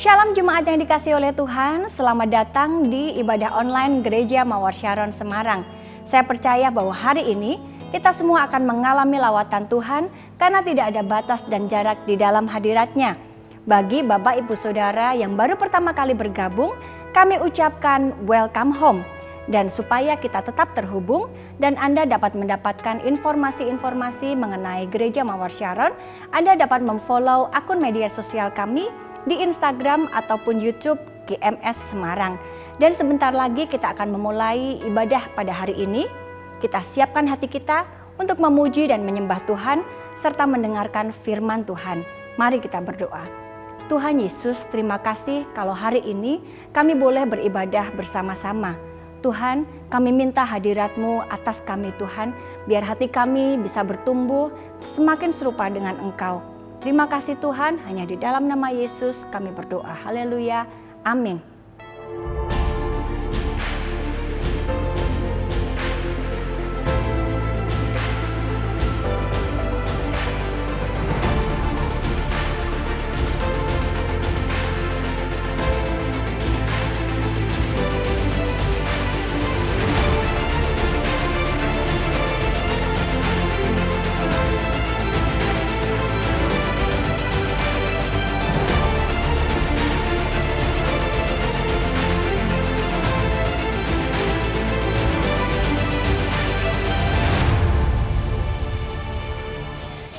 Shalom jemaat yang dikasihi oleh Tuhan, selamat datang di ibadah online Gereja Mawar Syaron Semarang. Saya percaya bahwa hari ini kita semua akan mengalami lawatan Tuhan karena tidak ada batas dan jarak di dalam hadiratnya. Bagi Bapak Ibu Saudara yang baru pertama kali bergabung, kami ucapkan welcome home. Dan supaya kita tetap terhubung dan Anda dapat mendapatkan informasi-informasi mengenai Gereja Mawar Syaron, Anda dapat memfollow akun media sosial kami di Instagram ataupun YouTube GMS Semarang. Dan sebentar lagi kita akan memulai ibadah pada hari ini. Kita siapkan hati kita untuk memuji dan menyembah Tuhan serta mendengarkan firman Tuhan. Mari kita berdoa. Tuhan Yesus, terima kasih kalau hari ini kami boleh beribadah bersama-sama. Tuhan, kami minta hadirat-Mu atas kami Tuhan, biar hati kami bisa bertumbuh semakin serupa dengan Engkau. Terima kasih Tuhan, hanya di dalam nama Yesus kami berdoa. Haleluya, amin.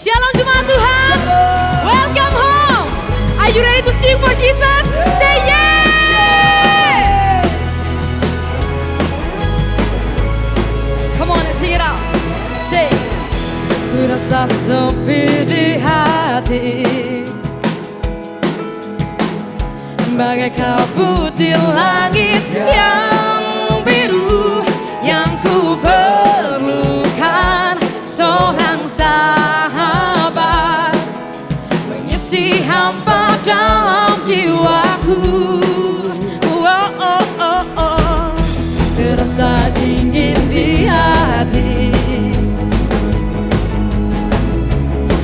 Shalom jemaat Tuhan, welcome home. Are you ready to sing for Jesus? Say yeah! Come on, let's sing it out. Say, ku rasa sepi di hati, bagai kabut di langit yang biru, yang ku perlukan seorang sahabat mengisi hampa dalam jiwaku. Terasa dingin di hati,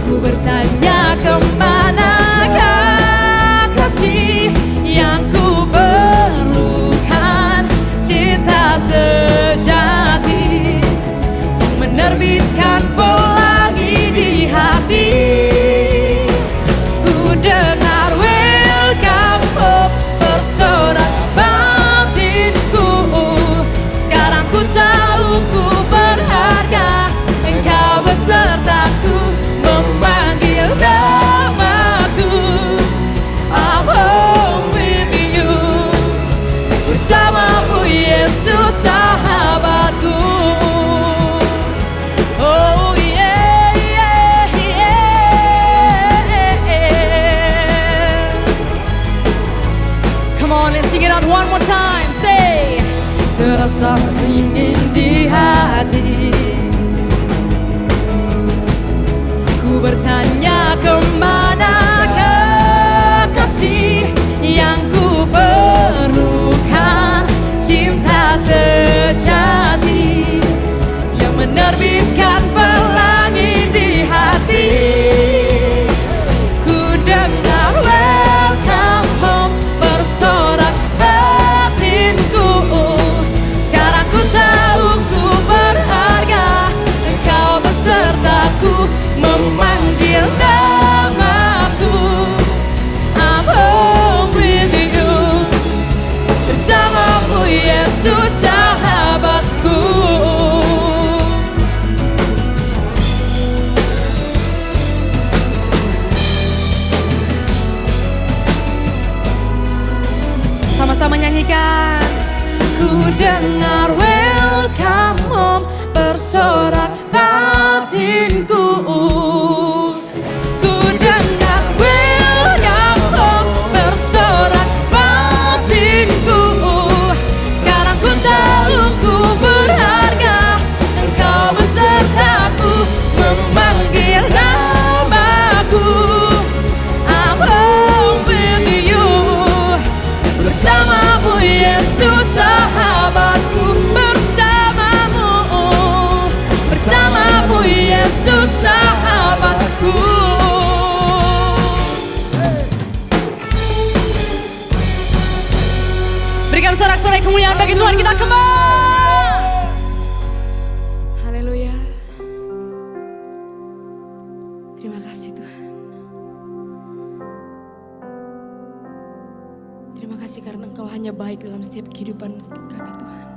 ku bertanya kemanakah kasih yang ku perlukan, cinta sejati yang menerbitkan pelangi di hati. Ku dengar welcome home bersorak batinku. Sekarang ku tahu ku berharga, Engkau besertaku memanggil namaku. I'm home with you, bersamamu Yesus sahabatku. Oh yeah, yeah, yeah. Come on, let's sing it out one more time. Say, terasa dingin di hati, ku bertanya kemanakah kasih yang ku perlukan, cinta sejati yang menerbitkan pelangi di hati. Ku dengar welcome home bersorak batinku. Sekarang ku tahu ku berharga, Engkau besertaku memanggil namaku. I'm home with you, bersamamu Yesus sahabatku. Sama-sama nyanyikan. Ku dengar welcome home bersorak batinku. Ku dengar welcome home bersorak batinku. Sekarang ku tahu ku berharga, Engkau besertaku memanggil namaku. I'm home with you, bersamamu Yesus sahabatku. Bersamamu, bersamamu. berikan sorak-sorai kemuliaan bagi Tuhan kita. Come on. Haleluya. Terima kasih Tuhan. Terima kasih karena Engkau hanya baik dalam setiap kehidupan kami Tuhan.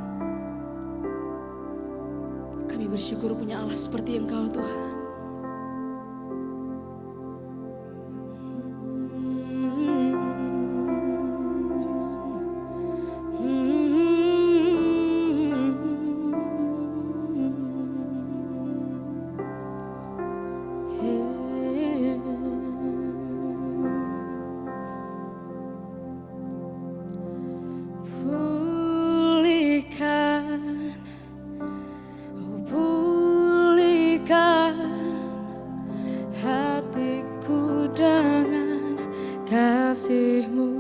Kami bersyukur punya Allah seperti Engkau Tuhan. Hatiku dengan kasih-Mu,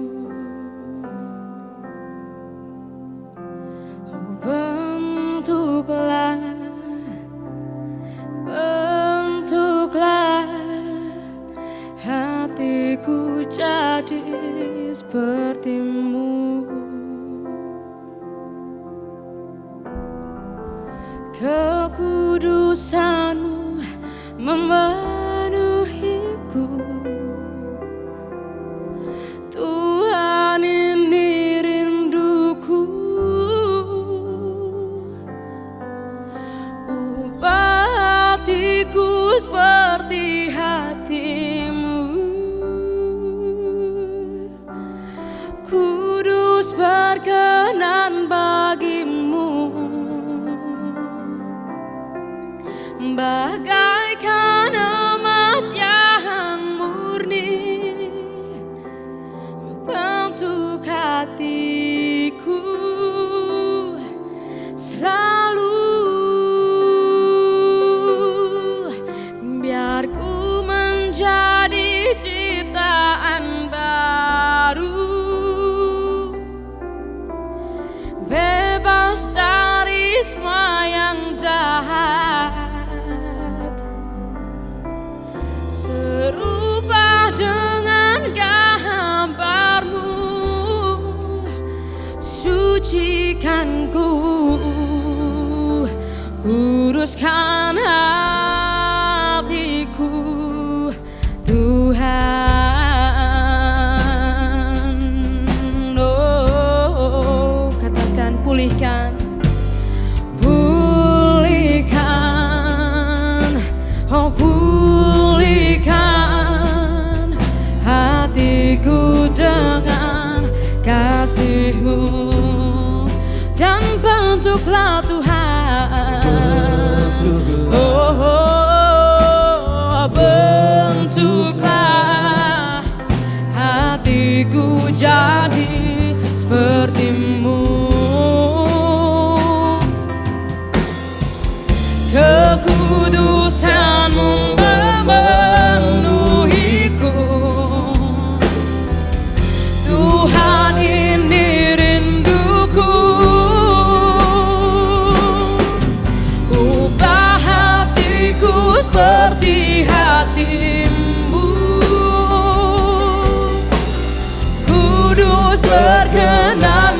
bentuklah hatiku jadi seperti-Mu. Kekudusan-Mu memenuhiku, Tuhan ini rinduku. Ubah hatiku seperti hati-Mu, kudus berkenan bagi-Mu, bagaikan emas yang murni, bentuk hatiku selalu, biar ku menjadi ciptaan baru, bebas dari semua yang jahat, serupa dengan gambar-Mu, sucikan ku, kuduskan hatiku, Tuhan. Oh, katakan pulihkan, oh pulihkan hatiku dengan kasih-Mu, dan bentuklah Tuhan, bentuklah hatiku jadi seperti-Mu. Kekudusan-Mu memenuhiku, Tuhan ini rinduku. Ubah hatiku seperti hati-Mu, kudus berkenan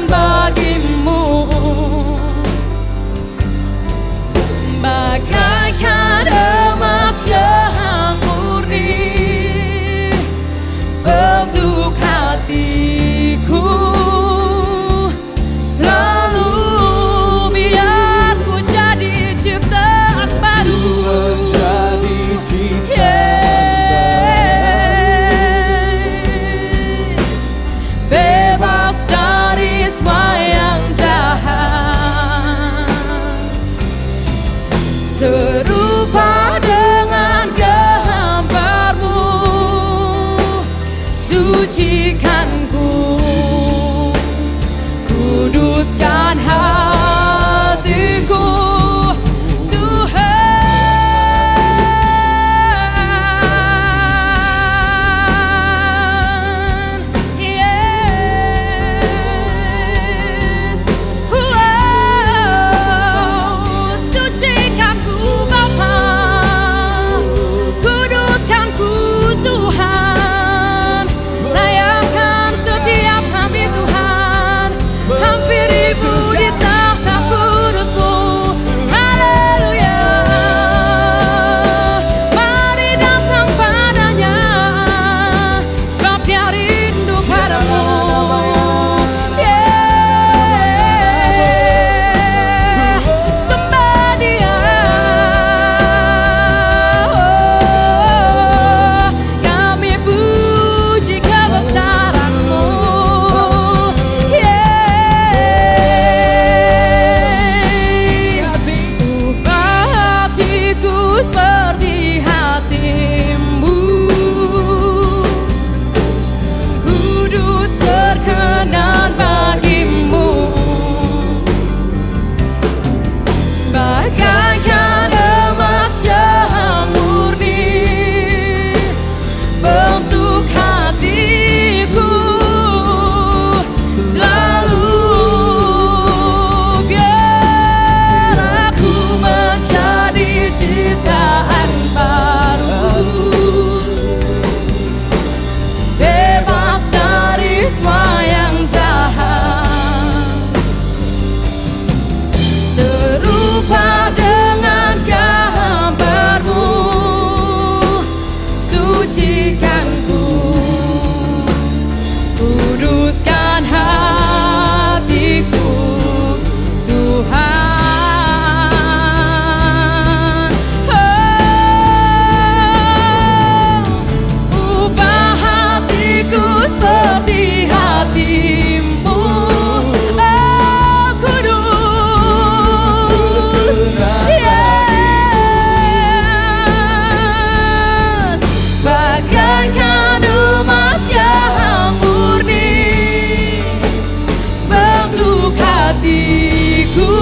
hatiku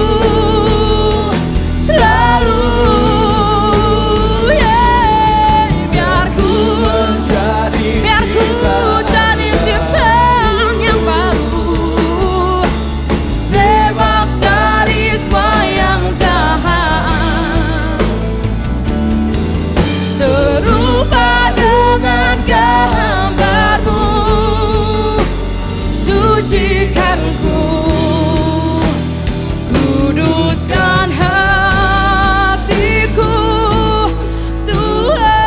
selalu, biar ku jadi ciptaan yang baru, bebas dari semua yang jahat, serupa dengan gambarmu, sucikan ku, kuduskan hatiku, Tuhan.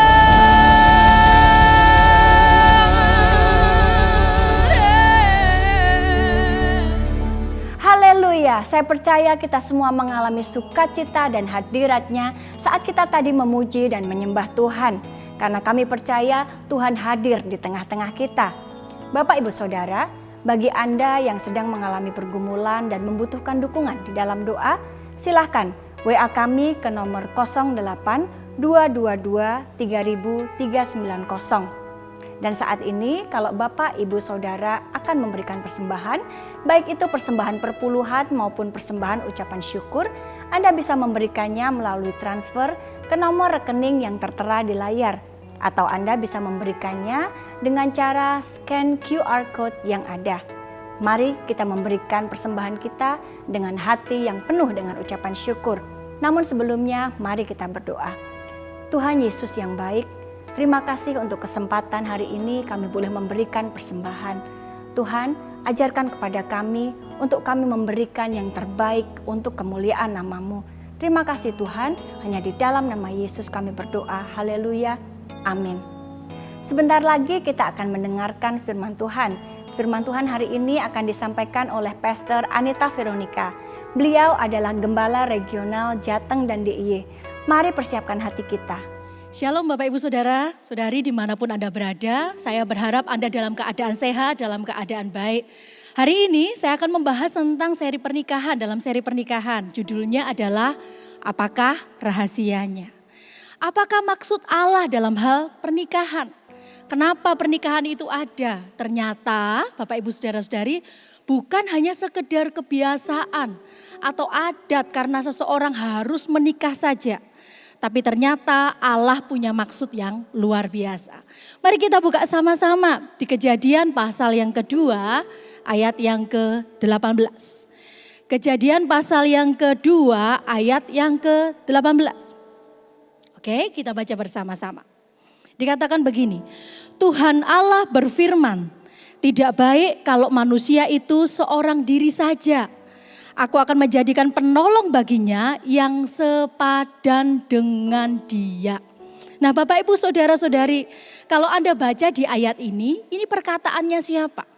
Haleluya, saya percaya kita semua mengalami sukacita dan hadirat-Nya saat kita tadi memuji dan menyembah Tuhan. Karena kami percaya Tuhan hadir di tengah-tengah kita. Bapak Ibu Saudara, bagi Anda yang sedang mengalami pergumulan dan membutuhkan dukungan di dalam doa, silahkan WA kami ke nomor 08 222 300 390. Dan saat ini kalau Bapak Ibu Saudara akan memberikan persembahan, baik itu persembahan perpuluhan maupun persembahan ucapan syukur, Anda bisa memberikannya melalui transfer ke nomor rekening yang tertera di layar. Atau Anda bisa memberikannya dengan cara scan QR Code yang ada. Mari kita memberikan persembahan kita dengan hati yang penuh dengan ucapan syukur. Namun sebelumnya mari kita berdoa. Tuhan Yesus yang baik, terima kasih untuk kesempatan hari ini kami boleh memberikan persembahan. Tuhan, ajarkan kepada kami untuk kami memberikan yang terbaik untuk kemuliaan nama-Mu. Terima kasih Tuhan, hanya di dalam nama Yesus kami berdoa. Haleluya. Amin. Sebentar lagi kita akan mendengarkan firman Tuhan. Firman Tuhan hari ini akan disampaikan oleh Pastor Anita Veronica. Beliau adalah Gembala Regional Jateng dan DIY. Mari persiapkan hati kita. Shalom Bapak Ibu Saudara, Saudari dimanapun Anda berada. Saya berharap Anda dalam keadaan sehat, dalam keadaan baik. Hari ini saya akan membahas tentang seri pernikahan dalam seri pernikahan. Judulnya adalah Apakah Rahasianya? Apakah maksud Allah dalam hal pernikahan? Kenapa pernikahan itu ada? Ternyata Bapak Ibu Saudara-saudari bukan hanya sekedar kebiasaan atau adat karena seseorang harus menikah saja. Tapi ternyata Allah punya maksud yang luar biasa. Mari kita buka sama-sama di Kejadian pasal yang kedua ayat yang ke-18. Kejadian pasal yang kedua ayat yang ke-18. Oke, kita baca bersama-sama. Dikatakan begini, Tuhan Allah berfirman, tidak baik kalau manusia itu seorang diri saja. Aku akan menjadikan penolong baginya yang sepadan dengan dia. Nah Bapak Ibu Saudara-saudari, kalau Anda baca di ayat ini perkataannya siapa?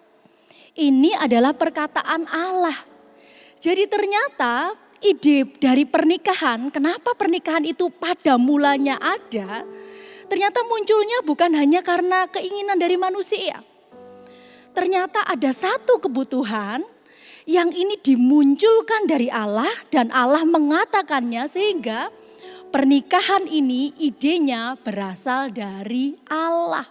Ini adalah perkataan Allah. Jadi ternyata ide dari pernikahan, kenapa pernikahan itu pada mulanya ada, ternyata munculnya bukan hanya karena keinginan dari manusia. Ternyata ada satu kebutuhan yang ini dimunculkan dari Allah dan Allah mengatakannya sehingga pernikahan ini idenya berasal dari Allah.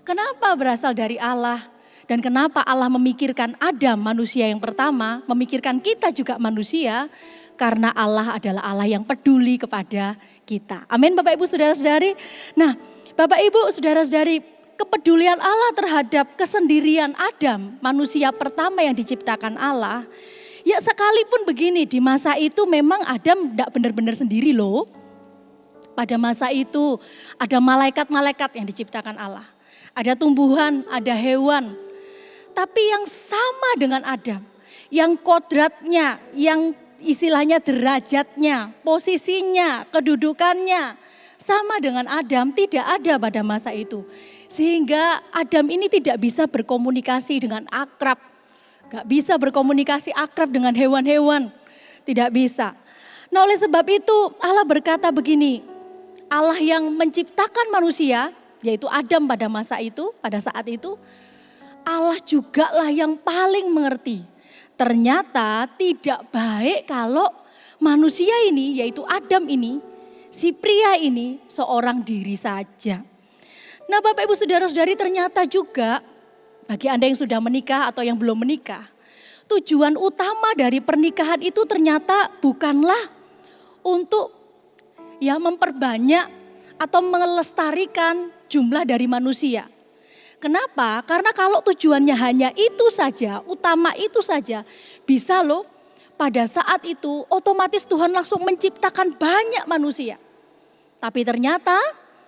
Kenapa berasal dari Allah? Dan kenapa Allah memikirkan Adam manusia yang pertama, memikirkan kita juga manusia, karena Allah adalah Allah yang peduli kepada kita. Amin Bapak Ibu Saudara-saudari. Nah Bapak Ibu Saudara-saudari, kepedulian Allah terhadap kesendirian Adam, manusia pertama yang diciptakan Allah. Ya sekalipun begini, di masa itu memang Adam tidak benar-benar sendiri loh. Pada masa itu ada malaikat-malaikat yang diciptakan Allah. Ada tumbuhan, ada hewan. Tapi yang sama dengan Adam, yang kodratnya, yang istilahnya derajatnya, posisinya, kedudukannya sama dengan Adam tidak ada pada masa itu. Sehingga Adam ini tidak bisa berkomunikasi dengan akrab, gak bisa berkomunikasi akrab dengan hewan-hewan, tidak bisa. Nah oleh sebab itu Allah berkata begini, Allah yang menciptakan manusia, yaitu Adam pada masa itu, pada saat itu, Allah juga lah yang paling mengerti. Ternyata tidak baik kalau manusia ini, yaitu Adam ini, si pria ini seorang diri saja. Nah Bapak Ibu Saudara-saudari ternyata juga bagi Anda yang sudah menikah atau yang belum menikah, Tujuan utama dari pernikahan itu ternyata bukanlah untuk memperbanyak atau melestarikan jumlah dari manusia. Kenapa? Karena kalau tujuannya hanya itu saja, utama itu saja, bisa loh pada saat itu otomatis Tuhan langsung menciptakan banyak manusia. Tapi ternyata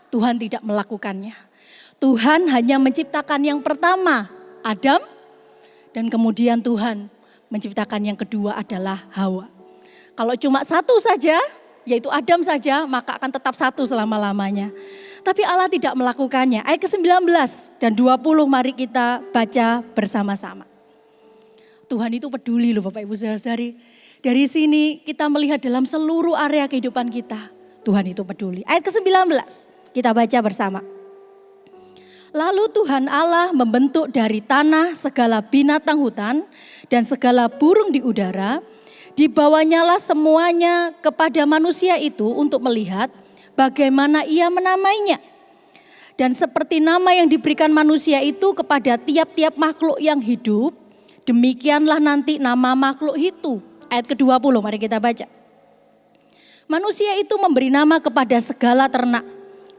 Tuhan tidak melakukannya. Tuhan hanya menciptakan yang pertama, Adam, dan kemudian Tuhan menciptakan yang kedua adalah Hawa. Kalau cuma satu saja, yaitu Adam saja, maka akan tetap satu selama-lamanya. Tapi Allah tidak melakukannya. Ayat ke-19 dan 20 mari kita baca bersama-sama. Tuhan itu peduli loh Bapak Ibu Saudara-saudari. Dari sini kita melihat dalam seluruh area kehidupan kita. Tuhan itu peduli. Ayat ke-19 kita baca bersama. Lalu Tuhan Allah membentuk dari tanah segala binatang hutan dan segala burung di udara. Dibawanyalah semuanya kepada manusia itu untuk melihat bagaimana ia menamainya. Dan seperti nama yang diberikan manusia itu kepada tiap-tiap makhluk yang hidup, demikianlah nanti nama makhluk itu. Ayat ke-20 mari kita baca. Manusia itu memberi nama kepada segala ternak,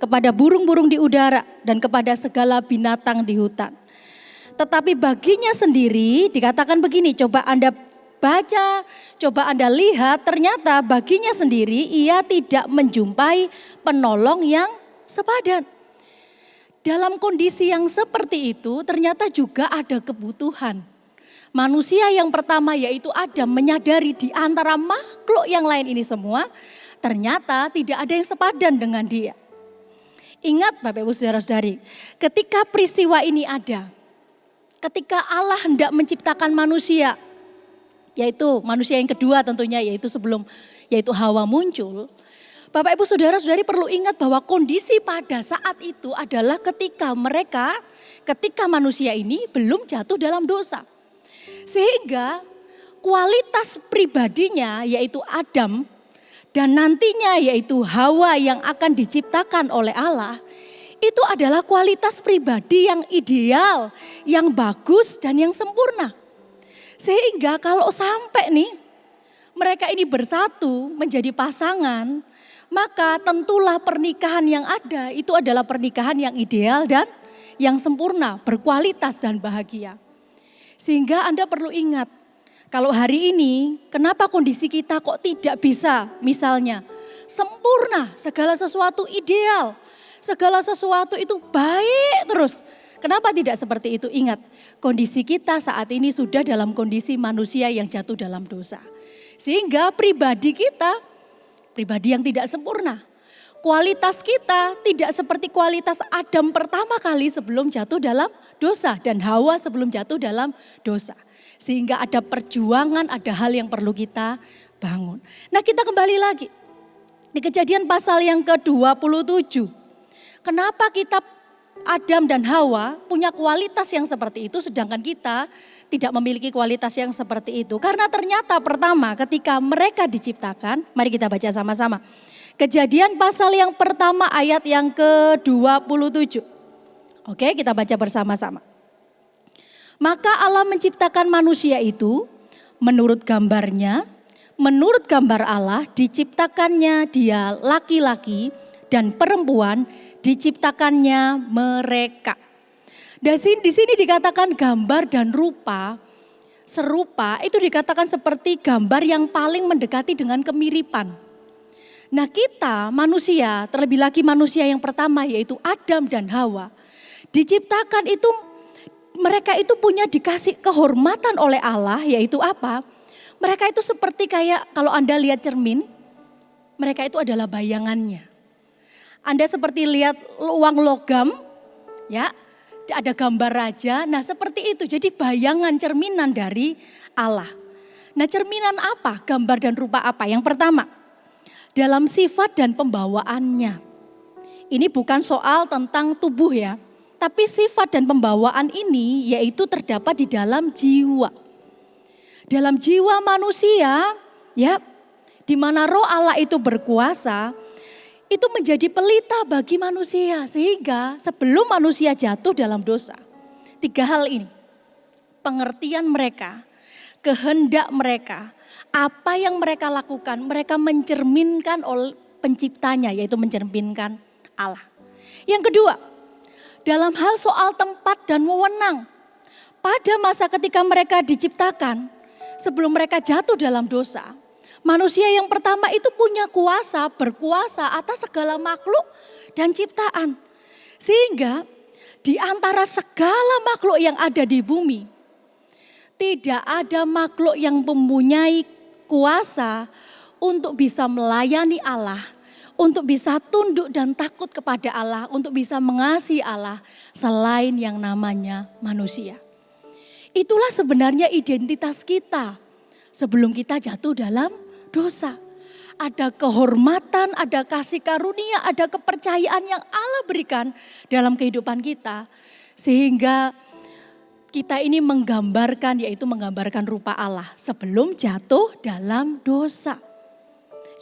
kepada burung-burung di udara, dan kepada segala binatang di hutan. Tetapi baginya sendiri dikatakan begini, coba Anda baca, coba Anda lihat, ternyata baginya sendiri ia tidak menjumpai penolong yang sepadan. Dalam kondisi yang seperti itu ternyata juga ada kebutuhan. Manusia yang pertama yaitu Adam menyadari di antara makhluk yang lain ini semua ternyata tidak ada yang sepadan dengan dia. Ingat Bapak Ibu Saudara-saudari, ketika peristiwa ini ada, ketika Allah hendak menciptakan manusia, yaitu manusia yang kedua tentunya yaitu Hawa muncul. Bapak Ibu Saudara-saudari perlu ingat bahwa kondisi pada saat itu adalah ketika manusia ini belum jatuh dalam dosa. Sehingga kualitas pribadinya yaitu Adam dan nantinya yaitu Hawa yang akan diciptakan oleh Allah, itu adalah kualitas pribadi yang ideal, yang bagus dan yang sempurna. Sehingga kalau sampai nih mereka ini bersatu menjadi pasangan, maka tentulah pernikahan yang ada itu adalah pernikahan yang ideal dan yang sempurna, berkualitas dan bahagia. Sehingga Anda perlu ingat, kalau hari ini kenapa kondisi kita kok tidak bisa misalnya sempurna, segala sesuatu ideal, segala sesuatu itu baik terus. Kenapa tidak seperti itu? Ingat, kondisi kita saat ini sudah dalam kondisi manusia yang jatuh dalam dosa. Sehingga pribadi kita, pribadi yang tidak sempurna. Kualitas kita tidak seperti kualitas Adam pertama kali sebelum jatuh dalam dosa. Dan Hawa sebelum jatuh dalam dosa. Sehingga ada perjuangan, ada hal yang perlu kita bangun. Nah kita kembali lagi. Di Kejadian pasal yang ke-27. Kenapa kita Adam dan Hawa punya kualitas yang seperti itu sedangkan kita tidak memiliki kualitas yang seperti itu. Karena ternyata pertama ketika mereka diciptakan, mari kita baca sama-sama. Kejadian pasal yang pertama ayat yang ke-27. Oke, kita baca bersama-sama. Maka Allah menciptakan manusia itu menurut gambarnya, menurut gambar Allah diciptakannya dia laki-laki dan perempuan diciptakannya mereka. Dan di sini dikatakan gambar dan rupa, serupa itu dikatakan seperti gambar yang paling mendekati dengan kemiripan. Nah kita manusia, terlebih lagi manusia yang pertama yaitu Adam dan Hawa, diciptakan itu mereka itu punya dikasih kehormatan oleh Allah yaitu apa? Mereka itu seperti kayak kalau Anda lihat cermin, mereka itu adalah bayangannya. Anda seperti lihat uang logam, ya, ada gambar raja. Nah seperti itu, jadi bayangan cerminan dari Allah. Nah cerminan apa? Gambar dan rupa apa? Yang pertama, dalam sifat dan pembawaannya. Ini bukan soal tentang tubuh ya, tapi sifat dan pembawaan ini yaitu terdapat di dalam jiwa. Dalam jiwa manusia, ya, di mana roh Allah itu berkuasa, itu menjadi pelita bagi manusia sehingga sebelum manusia jatuh dalam dosa. 3 hal ini, pengertian mereka, kehendak mereka, apa yang mereka lakukan, mereka mencerminkan oleh penciptanya, yaitu mencerminkan Allah. Yang kedua, dalam hal soal tempat dan wewenang, pada masa ketika mereka diciptakan, sebelum mereka jatuh dalam dosa, manusia yang pertama itu punya kuasa, berkuasa atas segala makhluk dan ciptaan. Sehingga di antara segala makhluk yang ada di bumi, tidak ada makhluk yang mempunyai kuasa untuk bisa melayani Allah, untuk bisa tunduk dan takut kepada Allah, untuk bisa mengasihi Allah selain yang namanya manusia. Itulah sebenarnya identitas kita sebelum kita jatuh dalam dosa. Ada kehormatan, ada kasih karunia, ada kepercayaan yang Allah berikan dalam kehidupan kita. Sehingga kita ini menggambarkan, yaitu menggambarkan rupa Allah sebelum jatuh dalam dosa.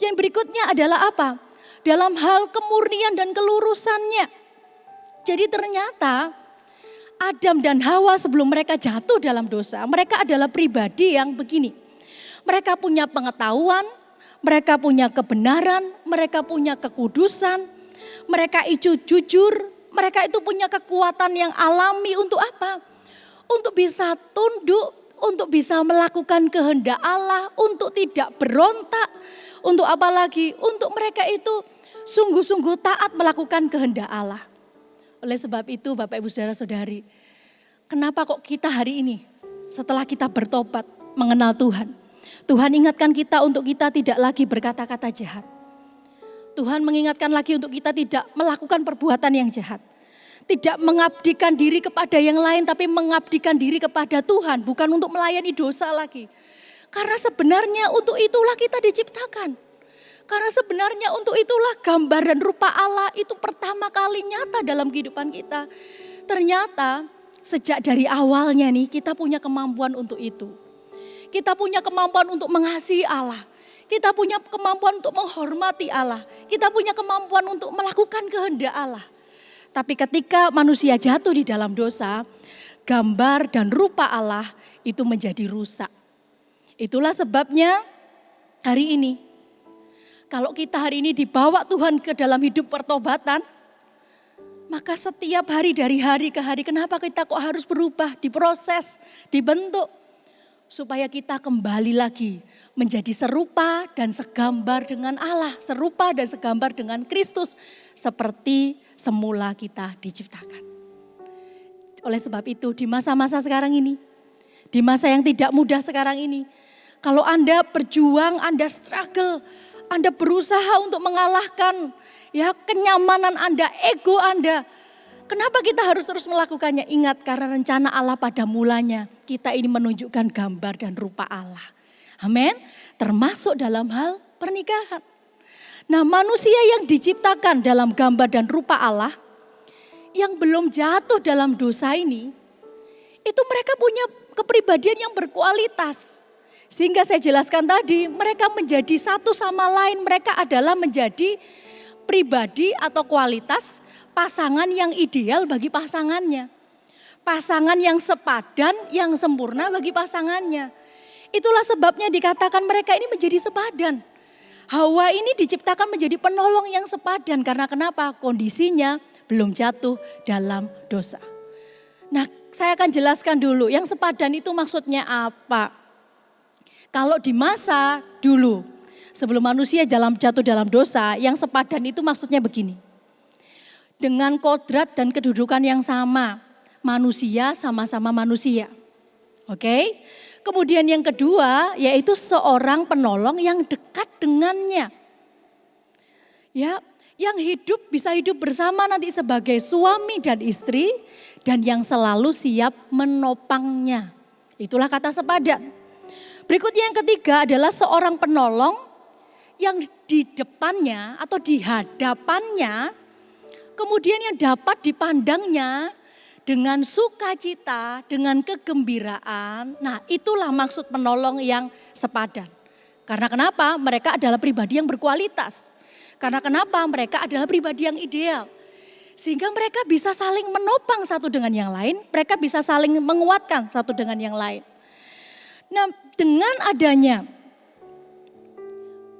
Yang berikutnya adalah apa? Dalam hal kemurnian dan kelurusannya. Jadi ternyata Adam dan Hawa sebelum mereka jatuh dalam dosa, mereka adalah pribadi yang begini. Mereka punya pengetahuan, mereka punya kebenaran, mereka punya kekudusan, mereka itu jujur, mereka itu punya kekuatan yang alami untuk apa? Untuk bisa tunduk, untuk bisa melakukan kehendak Allah, untuk tidak berontak, untuk apa lagi? Untuk mereka itu sungguh-sungguh taat melakukan kehendak Allah. Oleh sebab itu Bapak Ibu Saudara-saudari, kenapa kok kita hari ini setelah kita bertobat mengenal Tuhan, Tuhan ingatkan kita untuk kita tidak lagi berkata-kata jahat. Tuhan mengingatkan lagi untuk kita tidak melakukan perbuatan yang jahat. Tidak mengabdikan diri kepada yang lain, tapi mengabdikan diri kepada Tuhan. Bukan untuk melayani dosa lagi. Karena sebenarnya untuk itulah kita diciptakan. Karena sebenarnya untuk itulah gambar dan rupa Allah itu pertama kali nyata dalam kehidupan kita. Ternyata sejak dari awalnya nih kita punya kemampuan untuk itu. Kita punya kemampuan untuk mengasihi Allah. Kita punya kemampuan untuk menghormati Allah. Kita punya kemampuan untuk melakukan kehendak Allah. Tapi ketika manusia jatuh di dalam dosa, gambar dan rupa Allah itu menjadi rusak. Itulah sebabnya hari ini, kalau kita hari ini dibawa Tuhan ke dalam hidup pertobatan, maka setiap hari dari hari ke hari, kenapa kita kok harus berubah, diproses, dibentuk. Supaya kita kembali lagi menjadi serupa dan segambar dengan Allah, serupa dan segambar dengan Kristus seperti semula kita diciptakan. Oleh sebab itu di masa-masa sekarang ini, di masa yang tidak mudah sekarang ini, kalau Anda berjuang, Anda struggle, Anda berusaha untuk mengalahkan ya kenyamanan Anda, ego Anda. Kenapa kita harus terus melakukannya? Ingat, karena rencana Allah pada mulanya kita ini menunjukkan gambar dan rupa Allah. Amin. Termasuk dalam hal pernikahan. Nah, manusia yang diciptakan dalam gambar dan rupa Allah, yang belum jatuh dalam dosa ini, itu mereka punya kepribadian yang berkualitas. Sehingga saya jelaskan tadi, mereka menjadi satu sama lain, mereka adalah menjadi pribadi atau kualitas pasangan yang ideal bagi pasangannya. Pasangan yang sepadan, yang sempurna bagi pasangannya. Itulah sebabnya dikatakan mereka ini menjadi sepadan. Hawa ini diciptakan menjadi penolong yang sepadan. Karena kenapa? Kondisinya belum jatuh dalam dosa. Nah, saya akan jelaskan dulu yang sepadan itu maksudnya apa. Kalau di masa dulu, sebelum manusia jatuh dalam dosa, yang sepadan itu maksudnya begini. Dengan kodrat dan kedudukan yang sama, manusia sama-sama manusia. Oke? Kemudian yang kedua yaitu seorang penolong yang dekat dengannya. Ya, yang bisa hidup bersama nanti sebagai suami dan istri dan yang selalu siap menopangnya. Itulah kata sepadan. Berikutnya yang ketiga adalah seorang penolong yang di depannya atau di hadapannya kemudian yang dapat dipandangnya dengan sukacita, dengan kegembiraan. Nah, itulah maksud penolong yang sepadan. Karena kenapa? Mereka adalah pribadi yang berkualitas. Karena kenapa? Mereka adalah pribadi yang ideal. Sehingga mereka bisa saling menopang satu dengan yang lain, mereka bisa saling menguatkan satu dengan yang lain. Nah, dengan adanya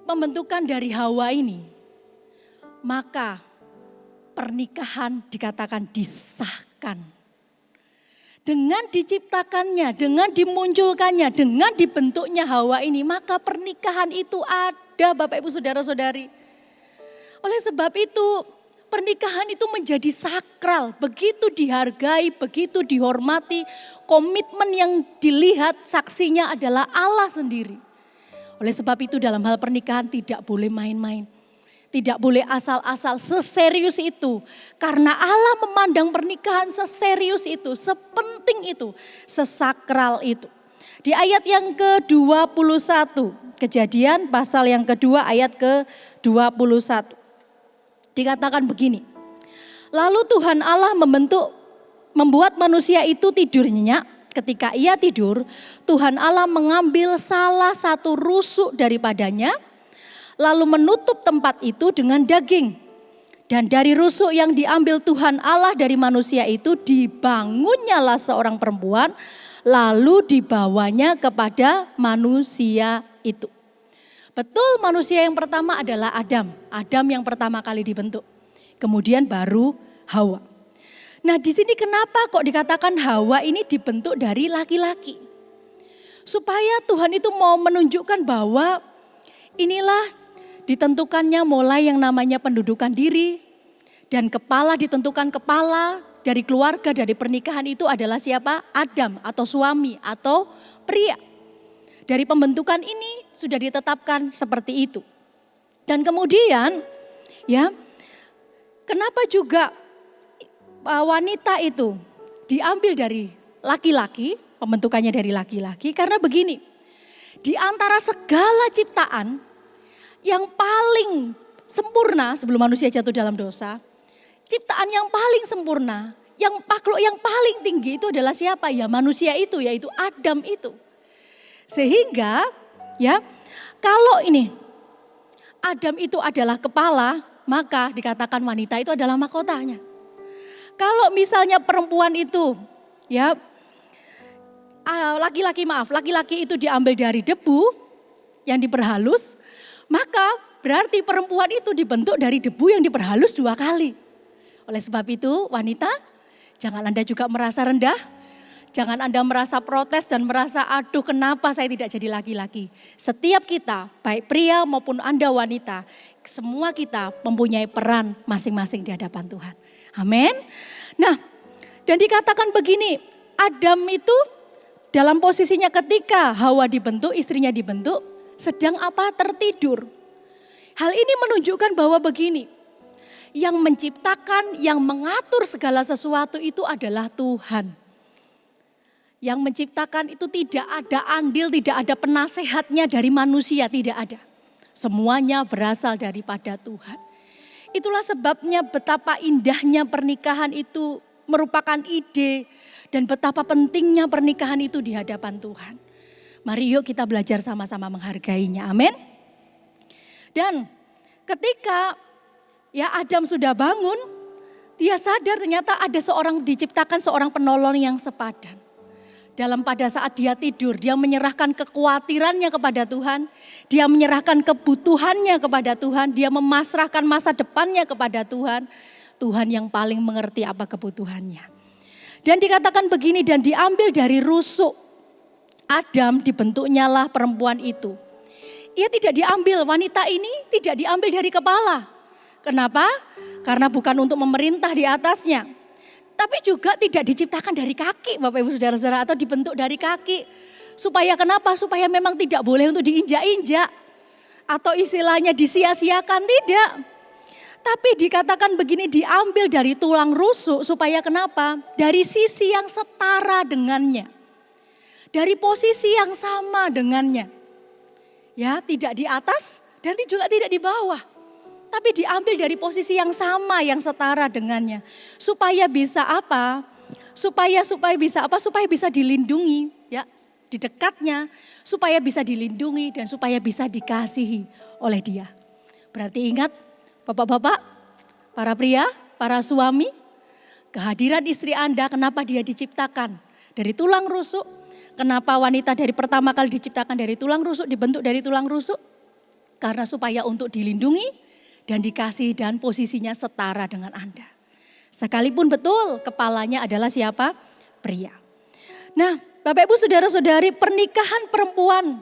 pembentukan dari Hawa ini, maka pernikahan dikatakan disahkan. Dengan diciptakannya, dengan dimunculkannya, dengan dibentuknya Hawa ini, maka pernikahan itu ada, Bapak Ibu Saudara-saudari. Oleh sebab itu, pernikahan itu menjadi sakral, begitu dihargai, begitu dihormati, komitmen yang dilihat saksinya adalah Allah sendiri. Oleh sebab itu dalam hal pernikahan tidak boleh main-main. Tidak boleh asal-asal, seserius itu. Karena Allah memandang pernikahan seserius itu, sepenting itu, sesakral itu. Di ayat yang ke-21, Kejadian pasal yang kedua ayat ke-21. Dikatakan begini, lalu Tuhan Allah membuat manusia itu tidur nyenyak. Ketika ia tidur, Tuhan Allah mengambil salah satu rusuk daripadanya, lalu menutup tempat itu dengan daging. Dan dari rusuk yang diambil Tuhan Allah dari manusia itu, dibangunnyalah seorang perempuan, lalu dibawanya kepada manusia itu. Betul, manusia yang pertama adalah Adam. Adam yang pertama kali dibentuk. Kemudian baru Hawa. Nah, di sini kenapa kok dikatakan Hawa ini dibentuk dari laki-laki? Supaya Tuhan itu mau menunjukkan bahwa inilah ditentukannya mulai yang namanya pendudukan diri, dan kepala ditentukan kepala dari keluarga, dari pernikahan itu adalah siapa? Adam atau suami atau pria. Dari pembentukan ini sudah ditetapkan seperti itu. Dan kemudian ya, kenapa juga wanita itu diambil dari laki-laki, pembentukannya dari laki-laki? Karena begini, di antara segala ciptaan yang paling sempurna sebelum manusia jatuh dalam dosa, ciptaan yang paling sempurna, yang makhluk yang paling tinggi itu adalah siapa? Ya manusia itu, yaitu Adam itu. Sehingga ya, kalau ini Adam itu adalah kepala, maka dikatakan wanita itu adalah mahkotanya. Kalau misalnya perempuan itu ya, laki-laki itu diambil dari debu yang diperhalus, maka berarti perempuan itu dibentuk dari debu yang diperhalus 2 kali. Oleh sebab itu wanita, jangan Anda juga merasa rendah. Jangan Anda merasa protes dan merasa aduh kenapa saya tidak jadi laki-laki. Setiap kita, baik pria maupun Anda wanita, semua kita mempunyai peran masing-masing di hadapan Tuhan. Amin. Nah, dan dikatakan begini, Adam itu dalam posisinya ketika Hawa dibentuk, istrinya dibentuk, sedang apa? Tertidur. Hal ini menunjukkan bahwa begini, yang menciptakan, yang mengatur segala sesuatu itu adalah Tuhan. Yang menciptakan itu tidak ada andil, tidak ada penasehatnya dari manusia, tidak ada. Semuanya berasal daripada Tuhan. Itulah sebabnya betapa indahnya pernikahan itu merupakan ide dan betapa pentingnya pernikahan itu di hadapan Tuhan. Mari yuk kita belajar sama-sama menghargainya, amin. Dan ketika ya Adam sudah bangun, dia sadar ternyata ada diciptakan seorang penolong yang sepadan. Pada saat dia tidur, dia menyerahkan kekhawatirannya kepada Tuhan. Dia menyerahkan kebutuhannya kepada Tuhan. Dia memasrahkan masa depannya kepada Tuhan. Tuhan yang paling mengerti apa kebutuhannya. Dan dikatakan begini, dan diambil dari rusuk Adam dibentuknya lah perempuan itu. Ia tidak diambil, wanita ini tidak diambil dari kepala. Kenapa? Karena bukan untuk memerintah di atasnya. Tapi juga tidak diciptakan dari kaki, Bapak Ibu Saudara-saudara, atau dibentuk dari kaki. Supaya kenapa? Supaya memang tidak boleh untuk diinjak-injak. Atau istilahnya disia-siakan, tidak. Tapi dikatakan begini, diambil dari tulang rusuk supaya kenapa? Dari sisi yang setara dengannya. Dari posisi yang sama dengannya. Ya, tidak di atas dan juga tidak di bawah. Tapi diambil dari posisi yang sama, yang setara dengannya. Supaya bisa apa? Supaya bisa apa? Supaya bisa dilindungi, ya, di dekatnya. Supaya bisa dilindungi dan supaya bisa dikasihi oleh dia. Berarti ingat, bapak-bapak, para pria, para suami, kehadiran istri Anda, kenapa dia diciptakan dari tulang rusuk? Kenapa wanita dari pertama kali diciptakan dari tulang rusuk, dibentuk dari tulang rusuk? Karena supaya untuk dilindungi dan dikasih dan posisinya setara dengan Anda. Sekalipun betul kepalanya adalah siapa? Pria. Nah, Bapak Ibu saudara-saudari, pernikahan perempuan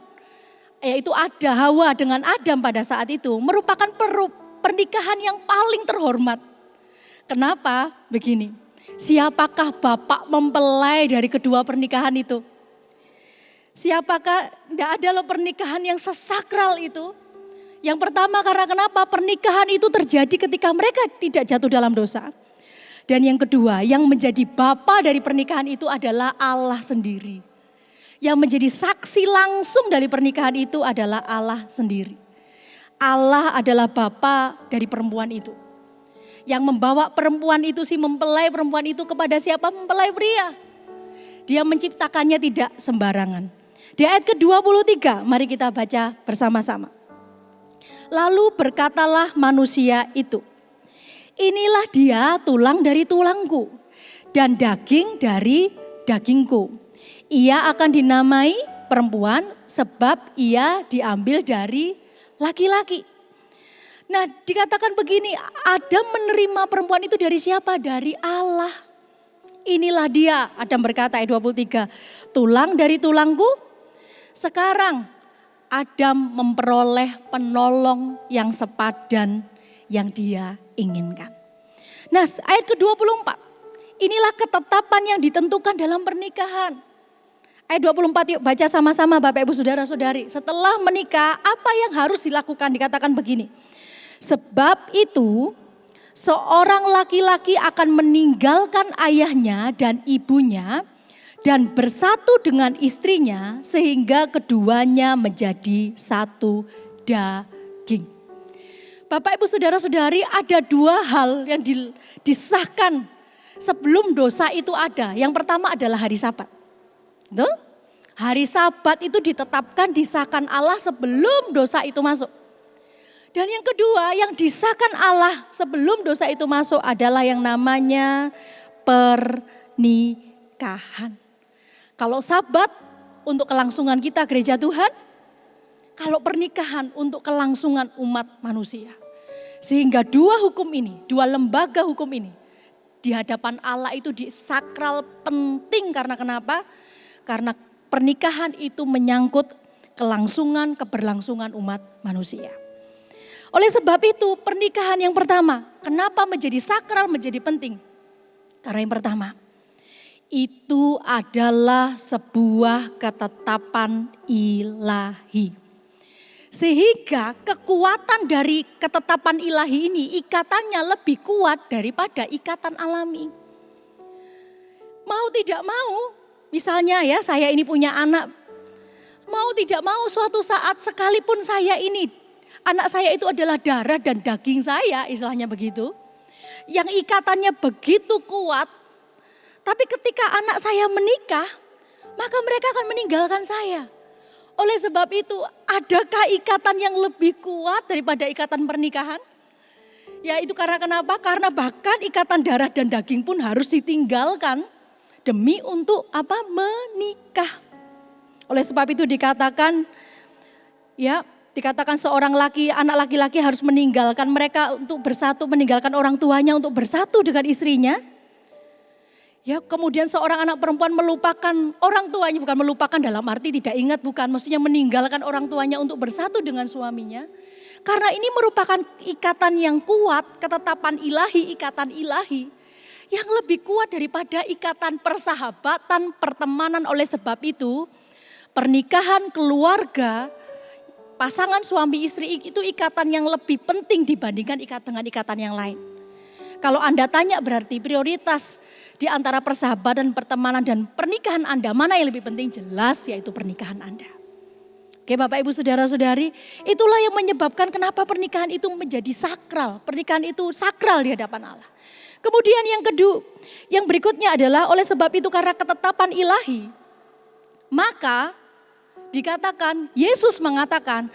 yaitu Hawa dengan Adam pada saat itu merupakan pernikahan yang paling terhormat. Kenapa? Begini, siapakah bapak mempelai dari kedua pernikahan itu? Siapakah, tidak ada loh pernikahan yang sesakral itu. Yang pertama karena kenapa? Pernikahan itu terjadi ketika mereka tidak jatuh dalam dosa. Dan yang kedua, yang menjadi bapa dari pernikahan itu adalah Allah sendiri. Yang menjadi saksi langsung dari pernikahan itu adalah Allah sendiri. Allah adalah bapa dari perempuan itu. Yang membawa perempuan itu, si mempelai perempuan itu kepada siapa? Mempelai pria. Dia menciptakannya tidak sembarangan. Di ayat ke-23, mari kita baca bersama-sama. Lalu berkatalah manusia itu, inilah dia tulang dari tulangku dan daging dari dagingku. Ia akan dinamai perempuan sebab ia diambil dari laki-laki. Nah, dikatakan begini, Adam menerima perempuan itu dari siapa? Dari Allah. Inilah dia, Adam berkata ayat 23, tulang dari tulangku. Sekarang Adam memperoleh penolong yang sepadan yang dia inginkan. Nah, ayat ke-24, inilah ketetapan yang ditentukan dalam pernikahan. Ayat 24 yuk baca sama-sama Bapak Ibu Saudara-saudari. Setelah menikah apa yang harus dilakukan? Dikatakan begini. Sebab itu seorang laki-laki akan meninggalkan ayahnya dan ibunya dan bersatu dengan istrinya sehingga keduanya menjadi satu daging. Bapak Ibu Saudara-saudari, ada dua hal yang disahkan sebelum dosa itu ada. Yang pertama adalah hari Sabat. Betul? Hari Sabat itu ditetapkan, disahkan Allah sebelum dosa itu masuk. Dan yang kedua yang disahkan Allah sebelum dosa itu masuk adalah yang namanya pernikahan. Kalau Sabat untuk kelangsungan kita gereja Tuhan, kalau pernikahan untuk kelangsungan umat manusia. Sehingga dua hukum ini, dua lembaga hukum ini di hadapan Allah itu disakral penting karena kenapa? Karena pernikahan itu menyangkut kelangsungan, keberlangsungan umat manusia. Oleh sebab itu pernikahan yang pertama, kenapa menjadi sakral, menjadi penting? Karena yang pertama, itu adalah sebuah ketetapan ilahi. Sehingga kekuatan dari ketetapan ilahi ini ikatannya lebih kuat daripada ikatan alami. Mau tidak mau, misalnya ya saya ini punya anak, mau tidak mau suatu saat sekalipun saya ini, anak saya itu adalah darah dan daging saya, istilahnya begitu. Yang ikatannya begitu kuat, tapi ketika anak saya menikah, maka mereka akan meninggalkan saya. Oleh sebab itu, adakah ikatan yang lebih kuat daripada ikatan pernikahan? Ya itu karena kenapa? Karena bahkan ikatan darah dan daging pun harus ditinggalkan demi untuk apa? Menikah. Oleh sebab itu dikatakan, ya dikatakan seorang anak laki-laki harus meninggalkan mereka untuk bersatu, meninggalkan orang tuanya untuk bersatu dengan istrinya. Ya, kemudian seorang anak perempuan melupakan orang tuanya, bukan melupakan dalam arti tidak ingat, bukan, maksudnya meninggalkan orang tuanya untuk bersatu dengan suaminya. Karena ini merupakan ikatan yang kuat, ketetapan ilahi, ikatan ilahi yang lebih kuat daripada ikatan persahabatan, pertemanan. Oleh sebab itu, pernikahan, keluarga, pasangan suami istri itu ikatan yang lebih penting dibandingkan dengan ikatan yang lain. Kalau Anda tanya berarti prioritas di antara persahabatan, pertemanan dan pernikahan Anda mana yang lebih penting? Jelas yaitu pernikahan Anda. Oke Bapak Ibu Saudara-saudari, itulah yang menyebabkan kenapa pernikahan itu menjadi sakral. Pernikahan itu sakral di hadapan Allah. Kemudian yang kedua, yang berikutnya adalah oleh sebab itu karena ketetapan ilahi, maka dikatakan, Yesus mengatakan,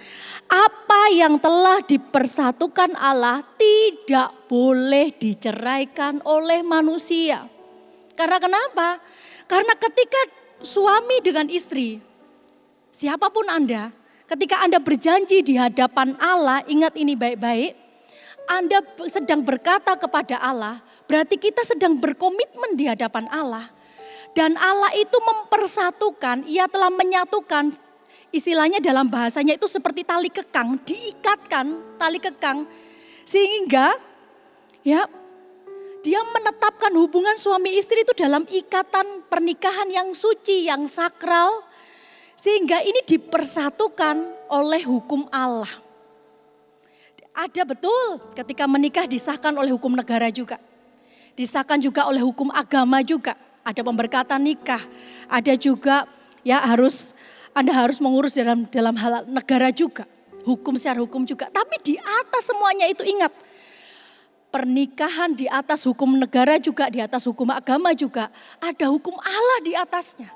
apa yang telah dipersatukan Allah tidak boleh diceraikan oleh manusia. Karena kenapa? Karena ketika suami dengan istri, siapapun Anda, ketika Anda berjanji di hadapan Allah, ingat ini baik-baik, Anda sedang berkata kepada Allah, berarti kita sedang berkomitmen di hadapan Allah. Dan Allah itu mempersatukan, ia telah menyatukan, istilahnya dalam bahasanya itu seperti tali kekang, diikatkan tali kekang. Sehingga ya dia menetapkan hubungan suami istri itu dalam ikatan pernikahan yang suci, yang sakral. Sehingga ini dipersatukan oleh hukum Allah. Ada betul ketika menikah disahkan oleh hukum negara juga. Disahkan juga oleh hukum agama juga. Ada pemberkatan nikah. Ada juga ya Anda harus mengurus dalam hal negara juga. Hukum secara hukum juga. Tapi di atas semuanya itu ingat. Pernikahan di atas hukum negara juga, di atas hukum agama juga. Ada hukum Allah di atasnya.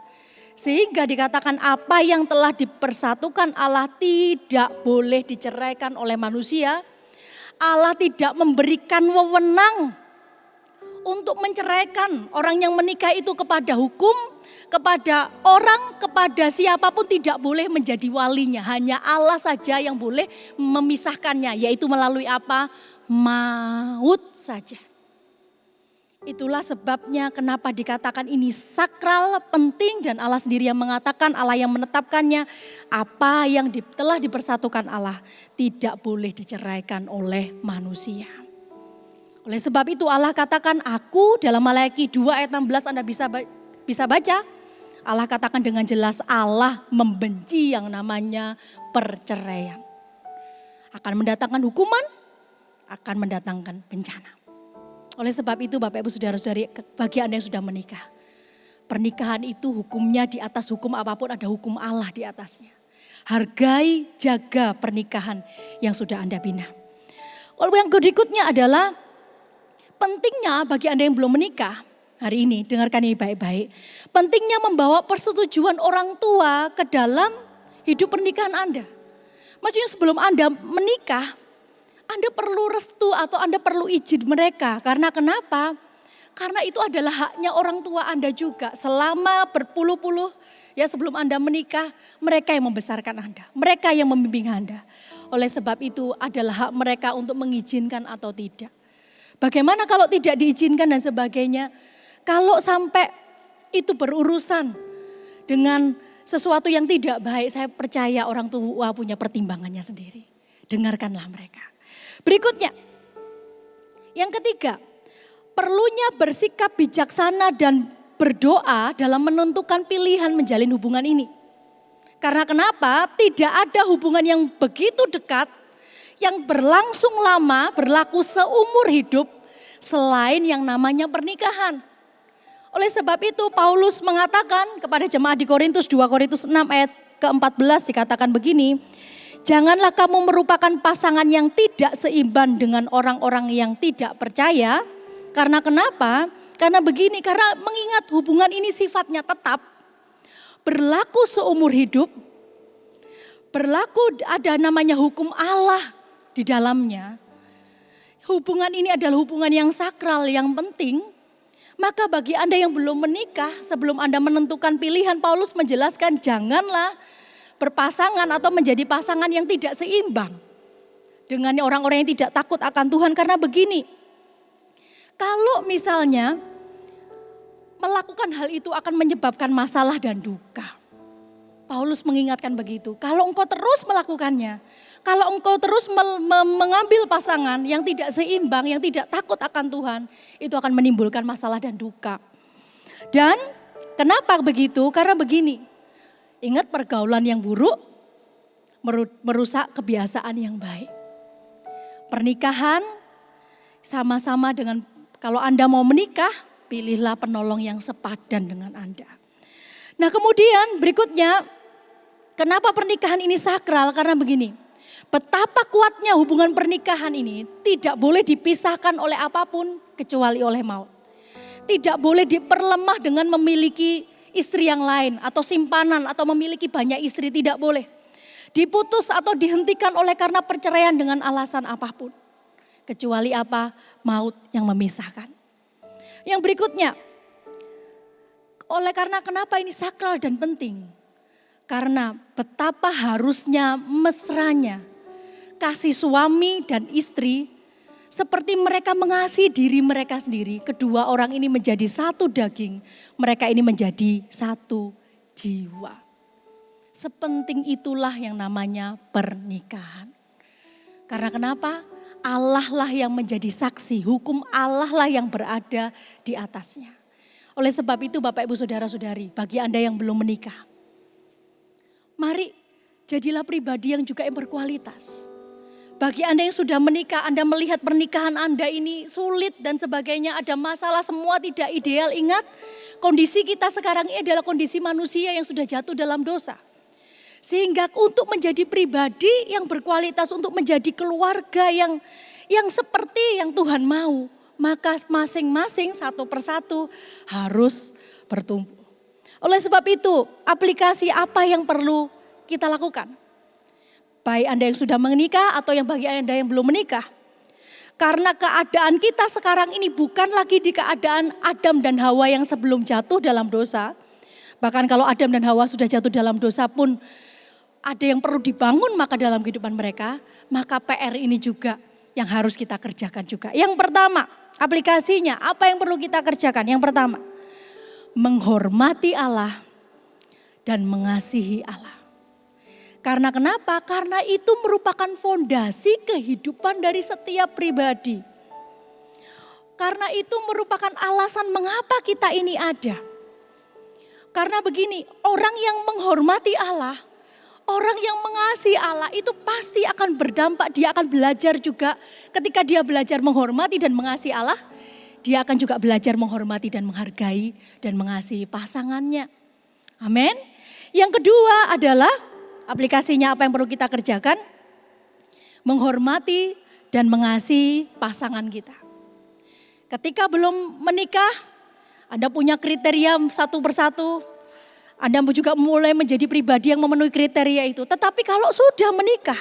Sehingga dikatakan apa yang telah dipersatukan Allah tidak boleh diceraikan oleh manusia. Allah tidak memberikan wewenang untuk menceraikan orang yang menikah itu kepada hukum, kepada orang, kepada siapapun tidak boleh menjadi walinya. Hanya Allah saja yang boleh memisahkannya, yaitu melalui apa? Maut saja. Itulah sebabnya kenapa dikatakan ini sakral, penting, dan Allah sendiri yang mengatakan, Allah yang menetapkannya, apa yang telah dipersatukan Allah tidak boleh diceraikan oleh manusia. Oleh sebab itu Allah katakan, aku dalam Malaki 2 ayat 16 Anda bisa baca. Allah katakan dengan jelas Allah membenci yang namanya perceraian. Akan mendatangkan hukuman, akan mendatangkan bencana. Oleh sebab itu Bapak Ibu Saudara-saudari, bagi Anda yang sudah menikah. Pernikahan itu hukumnya di atas hukum apapun, ada hukum Allah di atasnya. Hargai, jaga pernikahan yang sudah Anda bina. Lalu yang berikutnya adalah pentingnya bagi Anda yang belum menikah. Hari ini dengarkan ini baik-baik. Pentingnya membawa persetujuan orang tua ke dalam hidup pernikahan Anda. Maksudnya sebelum Anda menikah, Anda perlu restu atau Anda perlu izin mereka. Karena kenapa? Karena itu adalah haknya orang tua Anda juga. Selama berpuluh-puluh ya sebelum Anda menikah, mereka yang membesarkan Anda. Mereka yang membimbing Anda. Oleh sebab itu adalah hak mereka untuk mengizinkan atau tidak. Bagaimana kalau tidak diizinkan dan sebagainya? Kalau sampai itu berurusan dengan sesuatu yang tidak baik, saya percaya orang tua punya pertimbangannya sendiri. Dengarkanlah mereka. Berikutnya, yang ketiga, perlunya bersikap bijaksana dan berdoa dalam menentukan pilihan menjalin hubungan ini. Karena kenapa? Tidak ada hubungan yang begitu dekat, yang berlangsung lama, berlaku seumur hidup, selain yang namanya pernikahan. Oleh sebab itu Paulus mengatakan kepada jemaat di Korintus, 2 Korintus 6 ayat ke-14 dikatakan begini, janganlah kamu merupakan pasangan yang tidak seimbang dengan orang-orang yang tidak percaya. Karena kenapa? Karena begini, karena mengingat hubungan ini sifatnya tetap, berlaku seumur hidup, berlaku ada namanya hukum Allah di dalamnya. Hubungan ini adalah hubungan yang sakral, yang penting. Maka bagi Anda yang belum menikah, sebelum Anda menentukan pilihan, Paulus menjelaskan janganlah berpasangan atau menjadi pasangan yang tidak seimbang dengan orang-orang yang tidak takut akan Tuhan. Karena begini, kalau misalnya melakukan hal itu akan menyebabkan masalah dan duka. Paulus mengingatkan begitu, kalau engkau terus melakukannya, kalau engkau terus mengambil pasangan yang tidak seimbang, yang tidak takut akan Tuhan, itu akan menimbulkan masalah dan duka. Dan kenapa begitu? Karena begini, ingat pergaulan yang buruk merusak kebiasaan yang baik. Pernikahan sama-sama dengan, kalau Anda mau menikah, pilihlah penolong yang sepadan dengan Anda. Nah kemudian berikutnya, kenapa pernikahan ini sakral? Karena begini, betapa kuatnya hubungan pernikahan ini tidak boleh dipisahkan oleh apapun kecuali oleh maut. Tidak boleh diperlemah dengan memiliki istri yang lain atau simpanan atau memiliki banyak istri, tidak boleh. Diputus atau dihentikan oleh karena perceraian dengan alasan apapun. Kecuali apa? Maut yang memisahkan. Yang berikutnya, Oleh karena kenapa ini sakral dan penting? Karena betapa harusnya mesranya kasih suami dan istri seperti mereka mengasihi diri mereka sendiri. Kedua orang ini menjadi satu daging, mereka ini menjadi satu jiwa. Sepenting itulah yang namanya pernikahan. Karena kenapa? Allah lah yang menjadi saksi, hukum Allah lah yang berada di atasnya. Oleh sebab itu Bapak Ibu Saudara-saudari, bagi Anda yang belum menikah, mari jadilah pribadi yang juga yang berkualitas. Bagi Anda yang sudah menikah, Anda melihat pernikahan Anda ini sulit dan sebagainya, ada masalah, semua tidak ideal. Ingat, kondisi kita sekarang ini adalah kondisi manusia yang sudah jatuh dalam dosa. Sehingga untuk menjadi pribadi yang berkualitas, untuk menjadi keluarga yang seperti yang Tuhan mau, maka masing-masing satu persatu harus bertumbuh. Oleh sebab itu, aplikasi apa yang perlu kita lakukan? Baik Anda yang sudah menikah atau yang bagi Anda yang belum menikah. Karena keadaan kita sekarang ini bukan lagi di keadaan Adam dan Hawa yang sebelum jatuh dalam dosa. Bahkan kalau Adam dan Hawa sudah jatuh dalam dosa pun ada yang perlu dibangun maka dalam kehidupan mereka. Maka PR ini juga yang harus kita kerjakan juga. Yang pertama, aplikasinya apa yang perlu kita kerjakan? Yang pertama, menghormati Allah dan mengasihi Allah. Karena kenapa? Karena itu merupakan fondasi kehidupan dari setiap pribadi. Karena itu merupakan alasan mengapa kita ini ada. Karena begini, orang yang menghormati Allah, orang yang mengasihi Allah itu pasti akan berdampak, dia akan belajar juga ketika dia belajar menghormati dan mengasihi Allah, dia akan juga belajar menghormati dan menghargai dan mengasihi pasangannya. Amin. Yang kedua adalah aplikasinya apa yang perlu kita kerjakan? Menghormati dan mengasihi pasangan kita. Ketika belum menikah, Anda punya kriteria satu persatu. Anda juga mulai menjadi pribadi yang memenuhi kriteria itu. Tetapi kalau sudah menikah,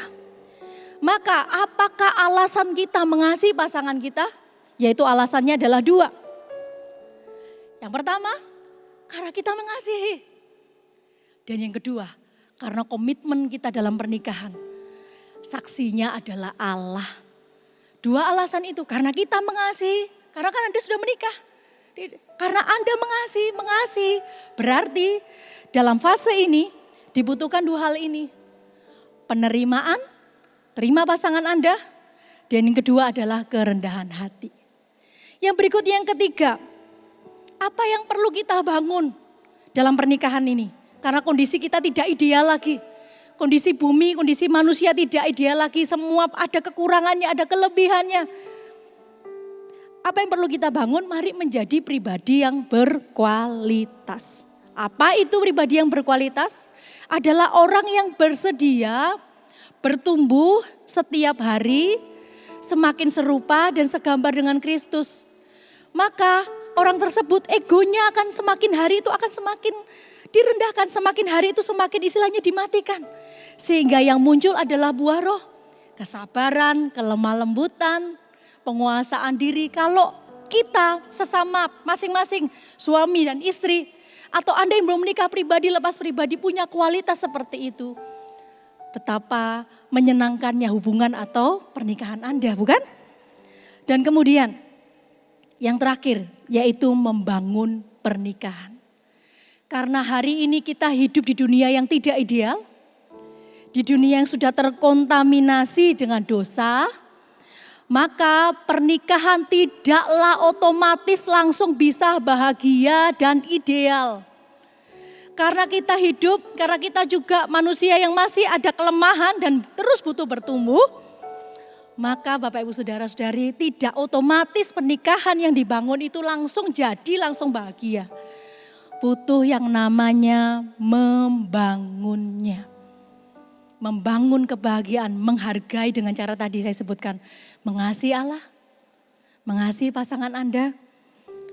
maka apakah alasan kita mengasihi pasangan kita? Yaitu alasannya adalah dua. Yang pertama, karena kita mengasihi. Dan yang kedua, karena komitmen kita dalam pernikahan. Saksinya adalah Allah. Dua alasan itu, karena kita mengasihi, karena kan Anda sudah menikah. Karena Anda mengasihi. Berarti dalam fase ini dibutuhkan dua hal ini. Penerimaan, terima pasangan Anda. Dan yang kedua adalah kerendahan hati. Yang berikutnya yang ketiga, apa yang perlu kita bangun dalam pernikahan ini? Karena kondisi kita tidak ideal lagi. Kondisi bumi, kondisi manusia tidak ideal lagi. Semua ada kekurangannya, ada kelebihannya. Apa yang perlu kita bangun? Mari menjadi pribadi yang berkualitas. Apa itu pribadi yang berkualitas? Adalah orang yang bersedia bertumbuh setiap hari semakin serupa dan segambar dengan Kristus. Maka orang tersebut egonya akan semakin hari itu akan semakin direndahkan, semakin hari itu semakin istilahnya dimatikan. Sehingga yang muncul adalah buah roh, kesabaran, kelemah lembutan, penguasaan diri. Kalau kita sesama masing-masing suami dan istri, atau Anda yang belum menikah pribadi, lepas pribadi punya kualitas seperti itu. Betapa menyenangkannya hubungan atau pernikahan Anda, bukan? Dan kemudian yang terakhir yaitu membangun pernikahan. Karena hari ini kita hidup di dunia yang tidak ideal. Di dunia yang sudah terkontaminasi dengan dosa. Maka pernikahan tidaklah otomatis langsung bisa bahagia dan ideal. Karena kita hidup, karena kita juga manusia yang masih ada kelemahan dan terus butuh bertumbuh. Maka Bapak Ibu Saudara-saudari tidak otomatis pernikahan yang dibangun itu langsung jadi, langsung bahagia. Butuh yang namanya membangunnya. Membangun kebahagiaan, menghargai dengan cara tadi saya sebutkan. Mengasihi Allah, mengasihi pasangan Anda,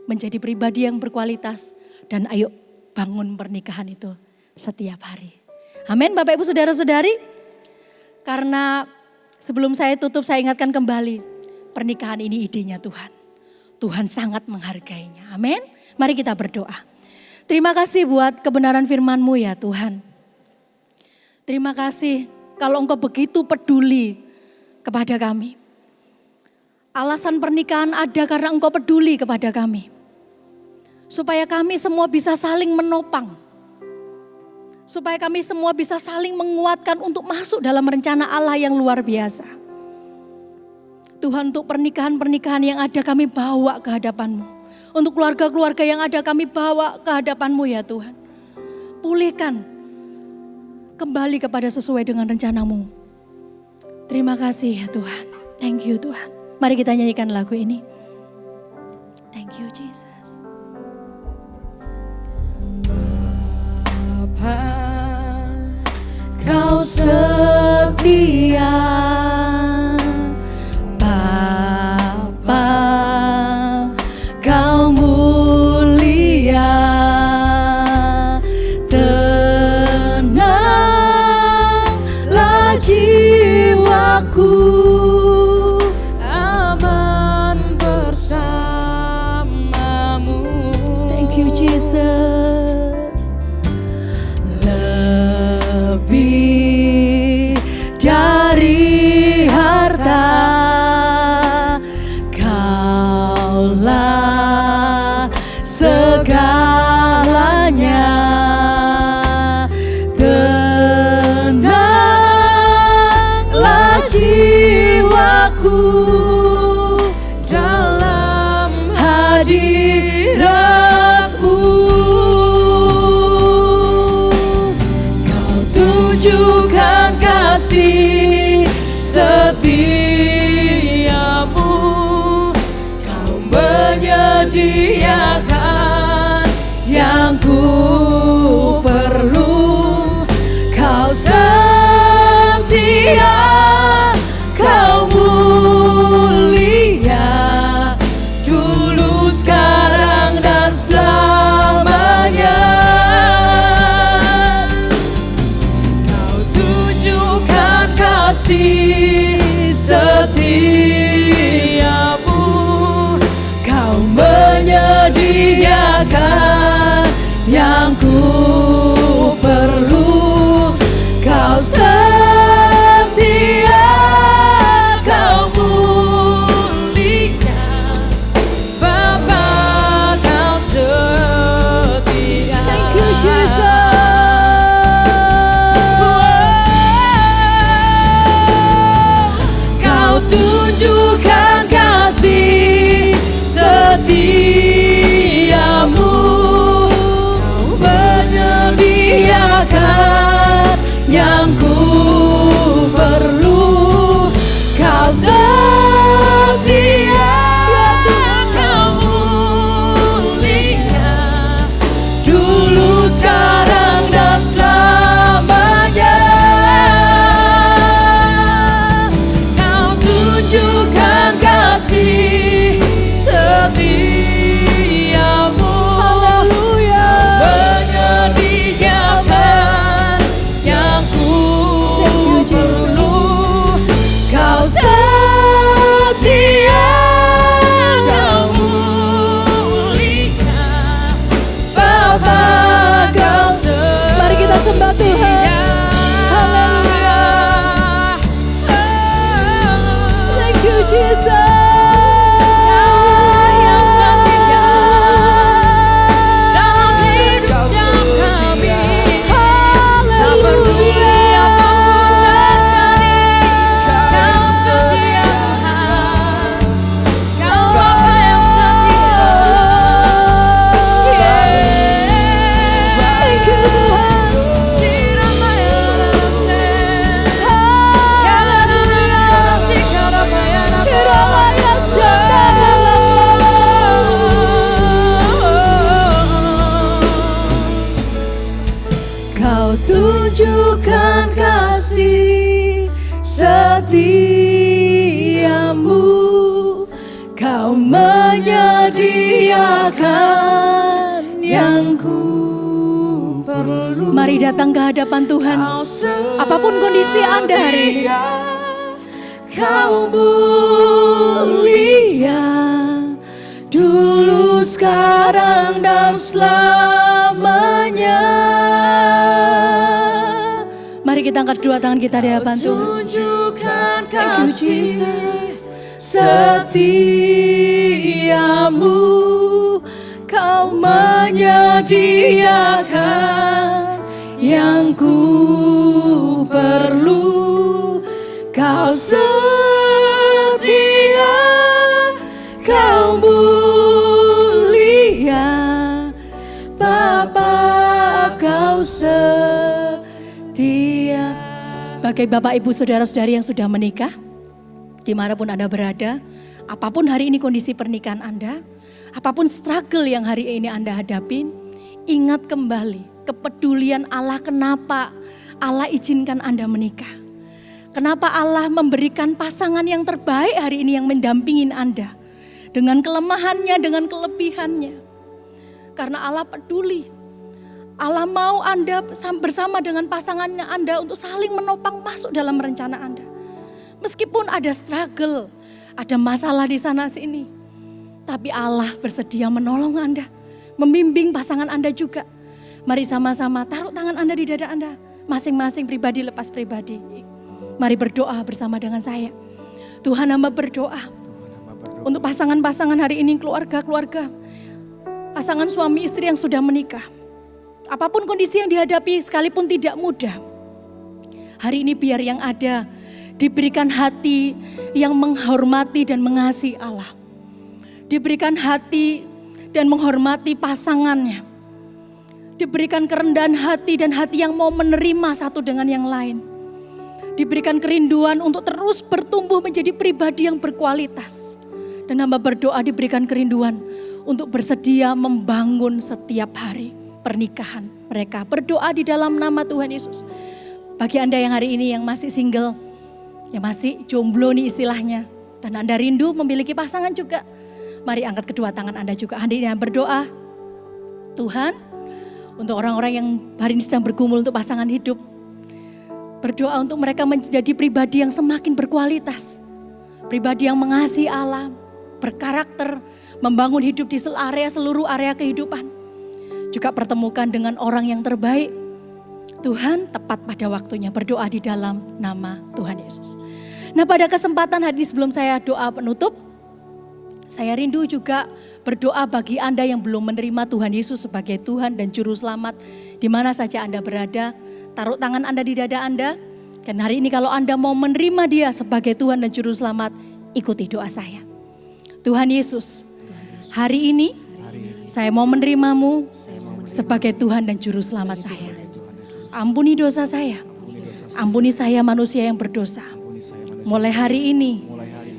menjadi pribadi yang berkualitas. Dan ayo bangun pernikahan itu setiap hari. Amin Bapak Ibu Saudara-saudari. Karena sebelum saya tutup saya ingatkan kembali. Pernikahan ini idenya Tuhan. Tuhan sangat menghargainya. Amin. Mari kita berdoa. Terima kasih buat kebenaran firman-Mu ya Tuhan. Terima kasih kalau Engkau begitu peduli kepada kami. Alasan pernikahan ada karena Engkau peduli kepada kami. Supaya kami semua bisa saling menopang. Supaya kami semua bisa saling menguatkan untuk masuk dalam rencana Allah yang luar biasa. Tuhan, untuk pernikahan-pernikahan yang ada kami bawa ke hadapan-Mu. Untuk keluarga-keluarga yang ada kami bawa ke hadapan-Mu ya Tuhan. Pulihkan kembali kepada sesuai dengan rencana-Mu. Terima kasih ya Tuhan. Thank you Tuhan. Mari kita nyanyikan lagu ini. Thank you Jesus. Bapa, Kau setia. Bapa, Kau mulia. Tenanglah jiwaku, aman bersamamu. Thank you Jesus. Lebih dari harta, Kaulah segalanya. Tenanglah jiwaku dalam hadirat-Mu. Kau tunjukkan kasih setiamu. Kau menyediakan yang ku perlu. Kau setia, Kau mulia, dulu, sekarang, dan selamanya. Kau tunjukkan kasih setiamu. Kau menyediakan yang ku perlu. Kau setia, Kau mulia, Bapa, Kau setia. Thank you Jesus. Kau tunjukkan kasih setiamu. Kau menyediakan yang ku perlu. Kau setia, Kau mulia, dulu, sekarang, dan selamanya. Kau tunjukkan kasih setiamu. Haleluya. Menyediakan yang ku Thank you, Jesus. perlu. Kau setia, Kau mulia, Bapa, Kau setia. Mari kita sembah Tuhan. Haleluya. Thank you Jesus. Kaulah yang setia dalam hidup kami. Tak peduli apapun terjadi, Kau setia Tuhan. Kau Bapa yang setia. Thank you Tuhan. Kau tunjukkan kasih setiamu. Kau menyediakan yang ku perlu. Mari datang ke hadapan Tuhan. Apapun kondisi Anda hari ini. Kau mulia, dulu, sekarang, dan selamanya. kita angkat kedua tangan kita di hadapan Tuhan. Tunjukkan Thank you, kasih Jesus. setiamu, kau menyediakan yang ku perlu, kau setia, kau mulia, Bapa kau setia. Bagi Bapak Ibu Saudara-saudari yang sudah menikah, dimanapun Anda berada, apapun hari ini kondisi pernikahan Anda, apapun struggle yang hari ini Anda hadapin, ingat kembali kepedulian Allah, kenapa Allah izinkan Anda menikah. Kenapa Allah memberikan pasangan yang terbaik hari ini yang mendampingin Anda. Dengan kelemahannya, dengan kelebihannya. Karena Allah peduli. Allah mau Anda bersama dengan pasangannya Anda untuk saling menopang masuk dalam rencana Anda. Meskipun ada struggle, ada masalah di sana sini. Tapi Allah bersedia menolong Anda, membimbing pasangan Anda juga. Mari sama-sama taruh tangan Anda di dada Anda. Masing-masing pribadi lepas pribadi. Mari berdoa bersama dengan saya. Tuhan, hamba berdoa untuk pasangan-pasangan hari ini, keluarga-keluarga. Pasangan suami istri yang sudah menikah. Apapun kondisi yang dihadapi sekalipun tidak mudah. Hari ini biar yang ada diberikan hati yang menghormati dan mengasihi Allah. Diberikan hati dan menghormati pasangannya. Diberikan kerendahan hati dan hati yang mau menerima satu dengan yang lain. Diberikan kerinduan untuk terus bertumbuh menjadi pribadi yang berkualitas. Dan hamba berdoa diberikan kerinduan untuk bersedia membangun setiap hari pernikahan mereka. Berdoa di dalam nama Tuhan Yesus. Bagi Anda yang hari ini yang masih single, yang masih jomblo nih istilahnya, dan Anda rindu memiliki pasangan juga, mari angkat kedua tangan Anda juga. Anda ini berdoa, Tuhan, untuk orang-orang yang hari ini sedang bergumul untuk pasangan hidup, berdoa untuk mereka menjadi pribadi yang semakin berkualitas, pribadi yang mengasihi Allah, berkarakter, membangun hidup di seluruh area kehidupan. Juga pertemukan dengan orang yang terbaik. Tuhan, tepat pada waktunya, berdoa di dalam nama Tuhan Yesus. Nah, pada kesempatan hari ini sebelum saya doa penutup, saya rindu juga berdoa bagi Anda yang belum menerima Tuhan Yesus sebagai Tuhan dan Juru Selamat. Di mana saja Anda berada, taruh tangan Anda di dada Anda. Dan hari ini kalau Anda mau menerima Dia sebagai Tuhan dan Juru Selamat, ikuti doa saya. Tuhan Yesus, hari ini saya mau menerimamu sebagai Tuhan dan Juru Selamat saya. Ampuni dosa saya, ampuni saya manusia yang berdosa. Mulai hari ini,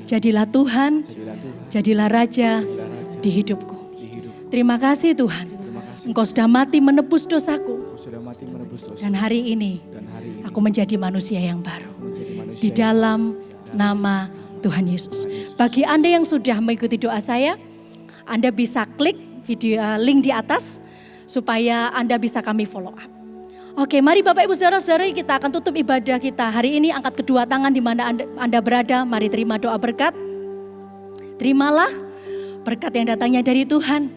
jadilah Tuhan, jadilah Raja di hidupku. Terima kasih Tuhan, Engkau sudah mati menebus dosaku. Dan hari ini, aku menjadi manusia yang baru. Di dalam nama Tuhan Yesus. Bagi Anda yang sudah mengikuti doa saya, Anda bisa klik video link di atas supaya Anda bisa kami follow up. Oke, mari Bapak Ibu Saudara-saudari, kita akan tutup ibadah kita hari ini. Angkat kedua tangan di mana Anda berada. Mari terima doa berkat. Terimalah berkat yang datangnya dari Tuhan,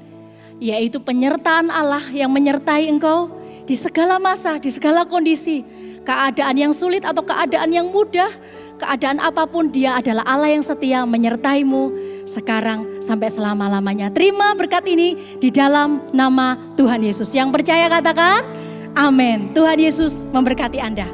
yaitu penyertaan Allah yang menyertai engkau di segala masa, di segala kondisi. Keadaan yang sulit atau keadaan yang mudah, keadaan apapun, Dia adalah Allah yang setia menyertaimu sekarang sampai selama-lamanya. Terima berkat ini di dalam nama Tuhan Yesus. Yang percaya katakan amin. Tuhan Yesus memberkati Anda.